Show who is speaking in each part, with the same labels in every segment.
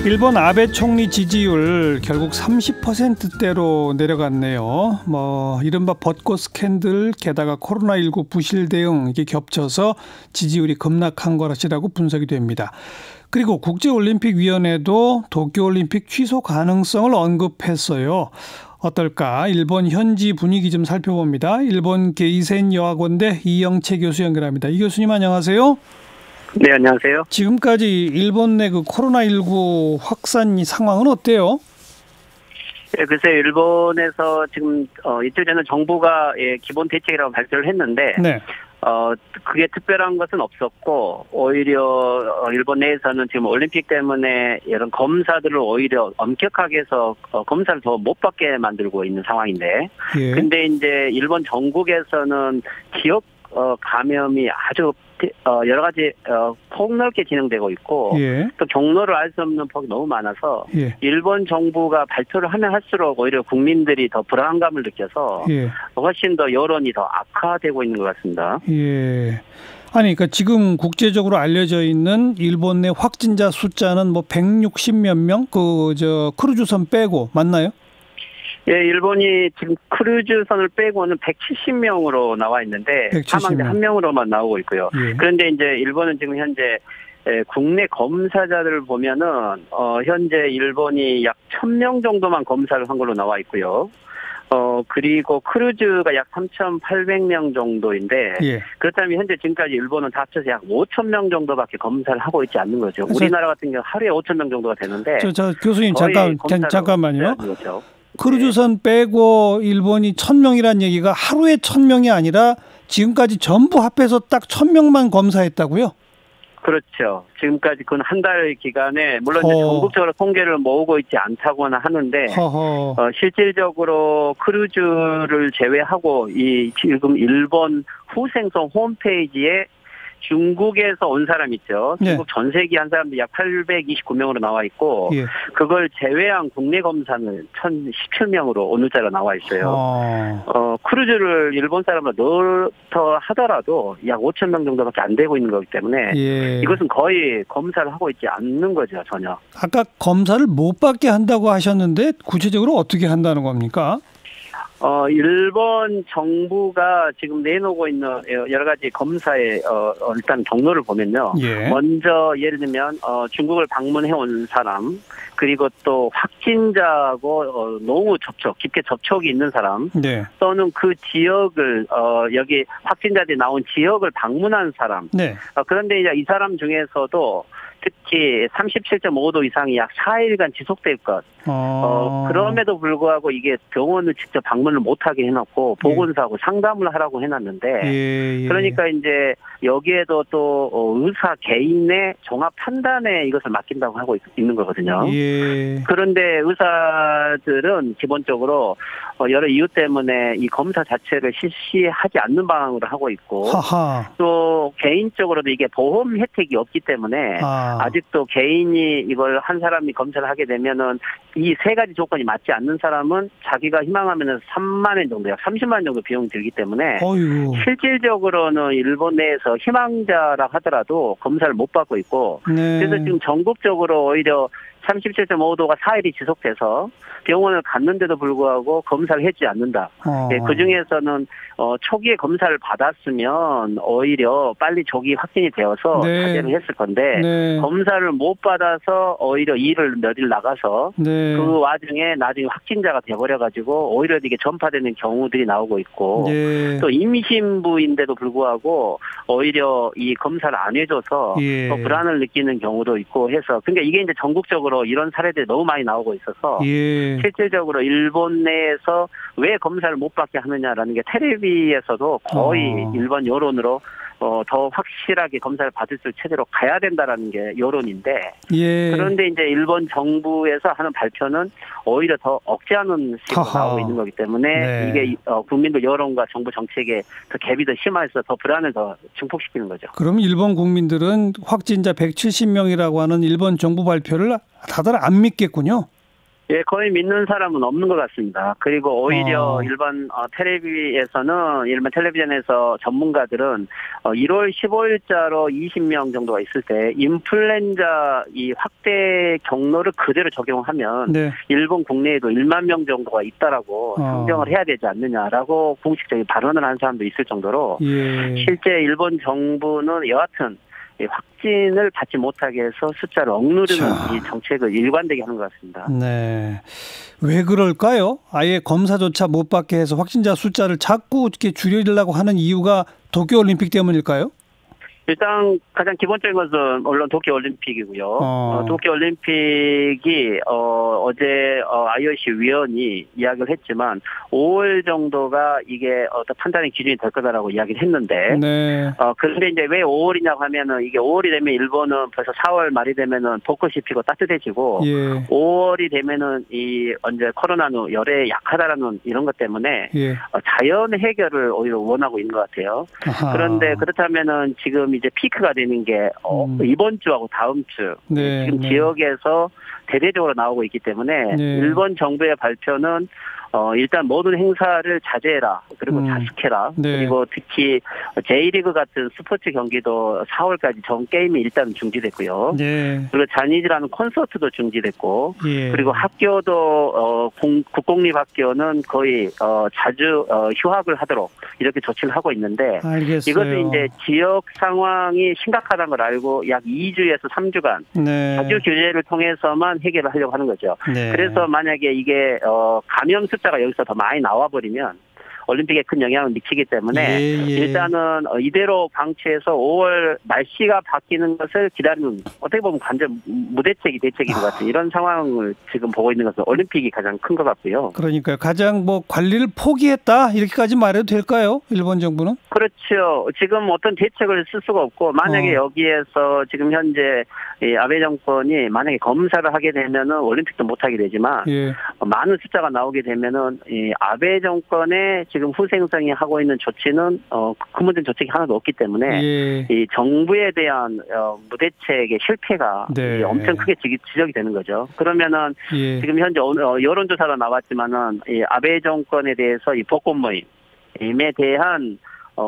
Speaker 1: 일본 아베 총리 지지율 결국 30%대로 내려갔네요. 이른바 벚꽃 스캔들 게다가 코로나19 부실 대응 이게 겹쳐서 지지율이 급락한 것이라고 분석이 됩니다. 그리고 국제올림픽위원회도 도쿄올림픽 취소 가능성을 언급했어요. 어떨까? 일본 현지 분위기 좀 살펴봅니다. 일본 게이센 여학원대 이영채 교수 연결합니다. 이 교수님 안녕하세요.
Speaker 2: 네, 안녕하세요.
Speaker 1: 지금까지 일본 내 그 코로나19 확산 상황은 어때요?
Speaker 2: 네, 글쎄요, 일본에서 지금 이틀 전에 정부가 기본 대책이라고 발표를 했는데,
Speaker 1: 네.
Speaker 2: 그게 특별한 것은 없었고, 오히려 일본 내에서는 지금 올림픽 때문에 이런 검사들을 오히려 엄격하게 해서 검사를 더 못 받게 만들고 있는 상황인데,
Speaker 1: 예.
Speaker 2: 근데 이제 일본 전국에서는 지역 감염이 아주 여러 가지 폭넓게 진행되고 있고,
Speaker 1: 예.
Speaker 2: 또 경로를 알 수 없는 폭이 너무 많아서
Speaker 1: 예.
Speaker 2: 일본 정부가 발표를 하면 할수록 오히려 국민들이 더 불안감을 느껴서
Speaker 1: 예.
Speaker 2: 훨씬 더 여론이 더 악화되고 있는 것 같습니다.
Speaker 1: 예. 아니, 그러니까 지금 국제적으로 알려져 있는 일본 내 확진자 숫자는 160몇 명? 크루즈선 빼고 맞나요?
Speaker 2: 예, 일본이 지금 크루즈선을 빼고는 170명으로 나와 있는데
Speaker 1: 170명.
Speaker 2: 사망자 1명으로만 나오고 있고요.
Speaker 1: 예.
Speaker 2: 그런데 이제 일본은 지금 현재 국내 검사자들을 보면은 현재 일본이 약 1,000명 정도만 검사를 한 걸로 나와 있고요. 그리고 크루즈가 약 3,800명 정도인데,
Speaker 1: 예.
Speaker 2: 그렇다면 현재 지금까지 일본은 다 합쳐서 약 5,000명 정도밖에 검사를 하고 있지 않는 거죠. 우리나라 같은 경우 하루에 5,000명 정도가 되는데.
Speaker 1: 교수님 잠깐만요.
Speaker 2: 그렇죠.
Speaker 1: 크루즈선 빼고 일본이 1,000명이란 얘기가 하루에 1,000명이 아니라 지금까지 전부 합해서 딱 1,000명만 검사했다고요?
Speaker 2: 그렇죠. 지금까지 그건 한 달 기간에 물론 이제 전국적으로 통계를 모으고 있지 않다고는 하는데 실질적으로 크루즈를 제외하고 이 지금 일본 후생성 홈페이지에 중국에서 온 사람 있죠. 중국
Speaker 1: 네.
Speaker 2: 전세기 한 사람도 약 829명으로 나와 있고,
Speaker 1: 예.
Speaker 2: 그걸 제외한 국내 검사는 1,017명으로 오늘자로 나와 있어요. 크루즈를 일본 사람으로 넣더 하더라도 약 5,000명 정도밖에 안 되고 있는 거기 때문에
Speaker 1: 예.
Speaker 2: 이것은 거의 검사를 하고 있지 않는 거죠, 전혀.
Speaker 1: 아까 검사를 못 받게 한다고 하셨는데 구체적으로 어떻게 한다는 겁니까?
Speaker 2: 일본 정부가 지금 내놓고 있는 여러 가지 검사의 일단 경로를 보면요.
Speaker 1: 예.
Speaker 2: 먼저 예를 들면 중국을 방문해 온 사람, 그리고 또 확진자하고 너무 깊게 접촉이 있는 사람,
Speaker 1: 네.
Speaker 2: 또는 그 지역을 여기 확진자들이 나온 지역을 방문한 사람.
Speaker 1: 네.
Speaker 2: 그런데 이제 이 사람 중에서도 특히 37.5도 이상이 약 4일간 지속될 것. 그럼에도 불구하고 이게 병원을 직접 방문을 못하게 해놓고 보건소하고 상담을 하라고 해놨는데, 그러니까 이제 여기에도 또 의사 개인의 종합 판단에 이것을 맡긴다고 하고 있는 거거든요. 그런데 의사들은 기본적으로 여러 이유 때문에 이 검사 자체를 실시하지 않는 방향으로 하고 있고, 또 개인적으로도 이게 보험 혜택이 없기 때문에 아직도 개인이 이걸 한 사람이 검사를 하게 되면은 이 세 가지 조건이 맞지 않는 사람은 자기가 희망하면은 3만 원 정도, 약 30만 원 정도 비용이 들기 때문에 실질적으로는 일본 내에서 희망자라 하더라도 검사를 못 받고 있고, 그래서 지금 전국적으로 오히려 37.5도가 4일이 지속돼서 병원을 갔는데도 불구하고 검사를 해주지 않는다. 그 중에서는 초기에 검사를 받았으면 오히려 빨리 조기 확진이 되어서 자제를 했을 건데, 검사를 못 받아서 오히려 일을 몇 일 나가서 그 와중에 나중에 확진자가 돼버려가지고 오히려 이게 전파되는 경우들이 나오고 있고, 또 임신부인데도 불구하고 오히려 이 검사를 안 해줘서 더 불안을 느끼는 경우도 있고 해서, 그러니까 이게 이제 전국적으로 이런 사례들이 너무 많이 나오고 있어서 실질적으로 일본 내에서 왜 검사를 못 받게 하느냐라는 게 텔레비에서도 거의 일본 여론으로 더 확실하게 검사를 받을 수 있는 체제로 가야 된다라는 게 여론인데, 그런데 이제 일본 정부에서 하는 발표는 오히려 더 억제하는 식으로 나오고 있는 거기 때문에 이게 국민들 여론과 정부 정책에 더 갭이 더 심해서 더 불안을 더 증폭시키는 거죠.
Speaker 1: 그럼 일본 국민들은 확진자 170명이라고 하는 일본 정부 발표를 다들 안 믿겠군요.
Speaker 2: 예, 거의 믿는 사람은 없는 것 같습니다. 그리고 오히려 일반 일반 텔레비전에서 전문가들은 1월 15일자로 20명 정도가 있을 때 인플루엔자 이 확대 경로를 그대로 적용하면
Speaker 1: 네.
Speaker 2: 일본 국내에도 1만 명 정도가 있다라고 상정을 해야 되지 않느냐라고 공식적인 발언을 한 사람도 있을 정도로
Speaker 1: 예.
Speaker 2: 실제 일본 정부는 여하튼 확진을 받지 못하게 해서 숫자를 억누르는 이 정책을 일관되게 하는 것 같습니다.
Speaker 1: 네. 왜 그럴까요? 아예 검사조차 못 받게 해서 확진자 숫자를 자꾸 이렇게 줄이려고 하는 이유가 도쿄올림픽 때문일까요?
Speaker 2: 일단 가장 기본적인 것은 물론 도쿄올림픽이고요. 도쿄올림픽이 어제 IOC 위원이 이야기를 했지만 5월 정도가 이게 어떤 판단의 기준이 될 거다라고 이야기를 했는데 네. 그런데 이제 왜 5월이냐고 하면은 이게 5월이 되면 일본은 벌써 4월 말이 되면은 벚꽃이 피고 따뜻해지고 예. 5월이 되면은 이 언제 코로나는 열에 약하다라는 이런 것 때문에 예. 자연 해결을 오히려 원하고 있는 것 같아요. 아하. 그런데 그렇다면은 지금 이제 피크가 되는 게 이번 주하고 다음 주 네, 지금 네. 지역에서 대대적으로 나오고 있기 때문에 네. 일본 정부의 발표는 일단 모든 행사를 자제해라. 그리고 자숙해라. 네. 그리고 특히 J리그 같은 스포츠 경기도 4월까지 전 게임이 일단 중지됐고요. 네. 그리고 잔이지라는 콘서트도 중지됐고 예. 그리고 학교도 국공립학교는 거의 자주 휴학을 하도록 이렇게 조치를 하고 있는데 알겠어요. 이것은 이제 지역 상황이 심각하다는 걸 알고 약 2주에서 3주간 네. 자주 규제를 통해서만 해결을 하려고 하는 거죠. 네. 그래서 만약에 이게 감염 숫자가 여기서 더 많이 나와버리면 올림픽에 큰 영향을 미치기 때문에 예. 일단은 이대로 방치해서 5월 날씨가 바뀌는 것을 기다리는 어떻게 보면 완전 무대책이 대책인 것 같은 이런 상황을 지금 보고 있는 것은 올림픽이 가장 큰 것 같고요.
Speaker 1: 그러니까 가장 관리를 포기했다 이렇게까지 말해도 될까요? 일본 정부는?
Speaker 2: 그렇죠. 지금 어떤 대책을 쓸 수가 없고 만약에 여기에서 지금 현재 이 아베 정권이 만약에 검사를 하게 되면은 올림픽도 못 하게 되지만 예. 많은 숫자가 나오게 되면은 이 아베 정권의 지금 후생성이 하고 있는 조치는 근본적인 조치가 하나도 없기 때문에 예. 이 정부에 대한 무대책의 실패가 네. 엄청 크게 지적이 되는 거죠. 그러면은 예. 지금 현재 여론조사가 나왔지만은 이 아베 정권에 대해서 이 복권 모임에 대한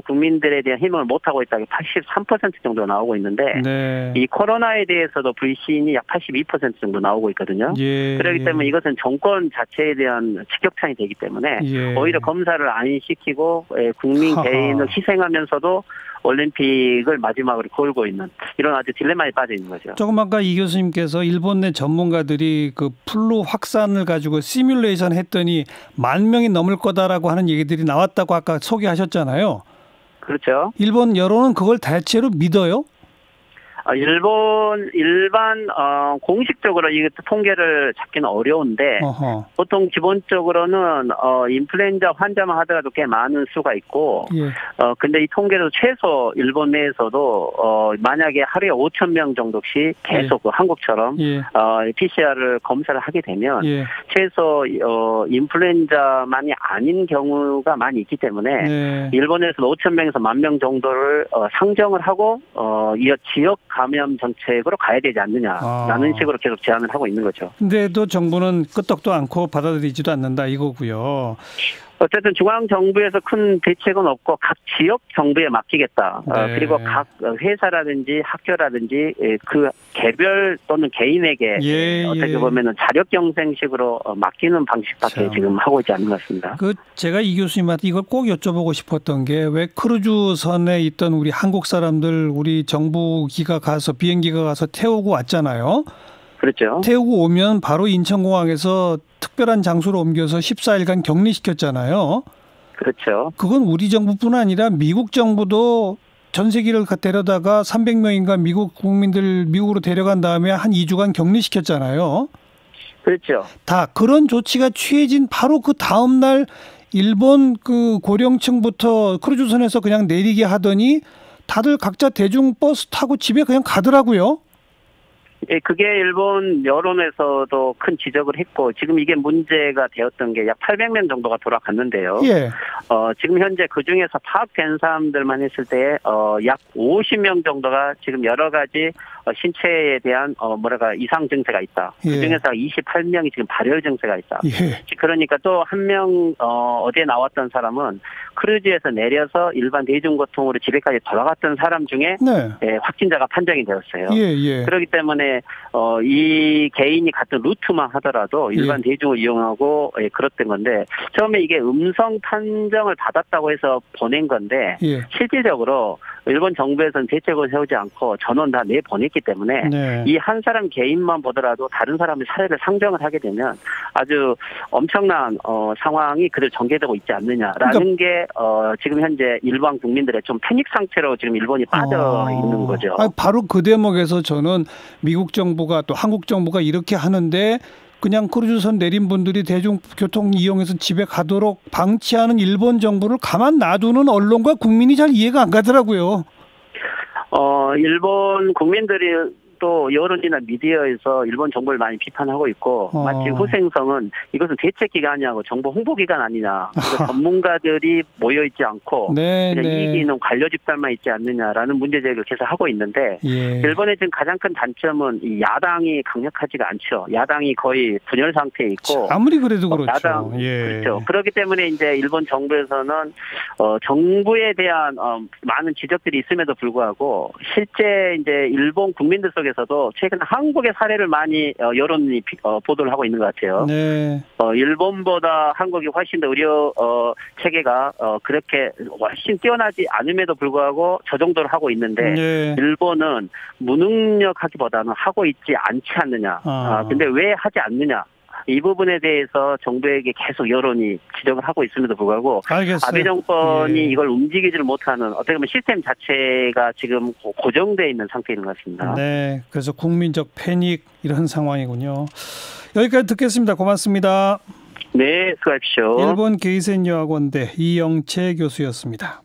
Speaker 2: 국민들에 대한 희망을 못하고 있다는 게 83% 정도 나오고 있는데 네. 이 코로나에 대해서도 불신이 약 82% 정도 나오고 있거든요. 예. 그렇기 때문에 이것은 정권 자체에 대한 직격탄이 되기 때문에 예. 오히려 검사를 안 시키고 국민 개인을 희생하면서도 올림픽을 마지막으로 걸고 있는 이런 아주 딜레마에 빠져 있는 거죠.
Speaker 1: 조금 아까 이 교수님께서 일본 내 전문가들이 그 플루 확산을 가지고 시뮬레이션 했더니 10,000명이 넘을 거다라고 하는 얘기들이 나왔다고 아까 소개하셨잖아요.
Speaker 2: 그렇죠.
Speaker 1: 일본 여론은 그걸 대체로 믿어요?
Speaker 2: 일반 공식적으로 이 통계를 찾기는 어려운데 어허. 보통 기본적으로는 인플루엔자 환자만 하더라도 꽤 많은 수가 있고 예. 근데 이 통계도 최소 일본 내에서도 만약에 하루에 5,000명 정도씩 계속 예. 한국처럼 예. PCR을 검사를 하게 되면 예. 최소 인플루엔자만이 아닌 경우가 많이 있기 때문에 네. 일본에서는 5,000명에서 10,000명 정도를 상정을 하고 이 지역 감염 정책으로 가야 되지 않느냐라는 식으로 계속 제안을 하고 있는 거죠.
Speaker 1: 근데도 정부는 끄떡도 않고 받아들이지도 않는다 이거고요.
Speaker 2: 어쨌든 중앙정부에서 큰 대책은 없고 각 지역 정부에 맡기겠다. 네. 그리고 각 회사라든지 학교라든지 그 개별 또는 개인에게
Speaker 1: 예,
Speaker 2: 어떻게 보면은 자력경생식으로 맡기는 방식밖에 참. 지금 하고 있지 않는 것 같습니다.
Speaker 1: 제가 이 교수님한테 이걸 꼭 여쭤보고 싶었던 게 왜 크루즈선에 있던 우리 한국 사람들 우리 정부기가 가서 비행기가 가서 태우고 왔잖아요.
Speaker 2: 그렇죠.
Speaker 1: 태우고 오면 바로 인천공항에서 특별한 장소로 옮겨서 14일간 격리시켰잖아요.
Speaker 2: 그렇죠.
Speaker 1: 그건 우리 정부뿐 아니라 미국 정부도 전세기를 데려다가 300명인가 미국 국민들 미국으로 데려간 다음에 한 2주간 격리시켰잖아요.
Speaker 2: 그렇죠.
Speaker 1: 다 그런 조치가 취해진 바로 그 다음 날 일본 그 고령층부터 크루즈선에서 그냥 내리게 하더니 다들 각자 대중버스 타고 집에 그냥 가더라고요.
Speaker 2: 예, 그게 일본 여론에서도 큰 지적을 했고 지금 이게 문제가 되었던 게 약 800명 정도가 돌아갔는데요. 예. 지금 현재 그 중에서 파악된 사람들만 했을 때 약 50명 정도가 지금 여러 가지 신체에 대한 이상 증세가 있다.
Speaker 1: 예.
Speaker 2: 그중에서 28명이 지금 발열 증세가 있다.
Speaker 1: 예.
Speaker 2: 그러니까 또 한 명 어제 나왔던 사람은 크루즈에서 내려서 일반 대중교통으로 집에까지 돌아갔던 사람 중에
Speaker 1: 네.
Speaker 2: 확진자가 판정이 되었어요.
Speaker 1: 예.
Speaker 2: 그렇기 때문에 이 개인이 갔던 루트만 하더라도 일반 대중을 이용하고 그랬던 건데 처음에 이게 음성 판정을 받았다고 해서 보낸 건데 실질적으로 일본 정부에서는 대책을 세우지 않고 전원 다 내보냈기 때문에 이 한 사람 개인만 보더라도 다른 사람의 사례를 상정을 하게 되면 아주 엄청난 상황이 그대로 전개되고 있지 않느냐라는 게 지금 현재 일반 국민들의 좀 패닉 상태로 지금 일본이 빠져 있는 거죠.
Speaker 1: 바로 그 대목에서 저는 미국 정부가 또 한국 정부가 이렇게 하는데 그냥 크루즈선 내린 분들이 대중교통 이용해서 집에 가도록 방치하는 일본 정부를 가만 놔두는 언론과 국민이 잘 이해가 안 가더라고요.
Speaker 2: 일본 국민들이 또 여론이나 미디어에서 일본 정부를 많이 비판하고 있고 마치 후생성은 이것은 대책기관이고 정부 홍보기관 아니냐. 전문가들이 모여있지 않고 이익이 있는 관료 집단만 있지 않느냐라는 문제제기를 계속 하고 있는데 일본의 지금 가장 큰 단점은 이 야당이 강력하지가 않죠. 야당이 거의 분열 상태에 있고
Speaker 1: 아무리 그래도 그렇죠.
Speaker 2: 그렇죠. 그렇기 때문에 이제 일본 정부에서는 정부에 대한 많은 지적들이 있음에도 불구하고 실제 이제 일본 국민들 속에 에서도 최근 한국의 사례를 많이 여론이 보도를 하고 있는 것 같아요. 일본보다 한국이 훨씬 더 의료 체계가 그렇게 훨씬 뛰어나지 않음에도 불구하고 저 정도를 하고 있는데 일본은 무능력하기보다는 하고 있지 않지 않느냐. 근데 왜 하지 않느냐. 이 부분에 대해서 정부에게 계속 여론이 지적을 하고 있음에도 불구하고 아베 정권이 이걸 움직이지를 못하는 어떻게 보면 시스템 자체가 지금 고정되어 있는 상태인 것 같습니다.
Speaker 1: 네, 그래서 국민적 패닉 이런 상황이군요. 여기까지 듣겠습니다. 고맙습니다.
Speaker 2: 네, 수고하십시오.
Speaker 1: 일본 게이센 여학원대 이영채 교수였습니다.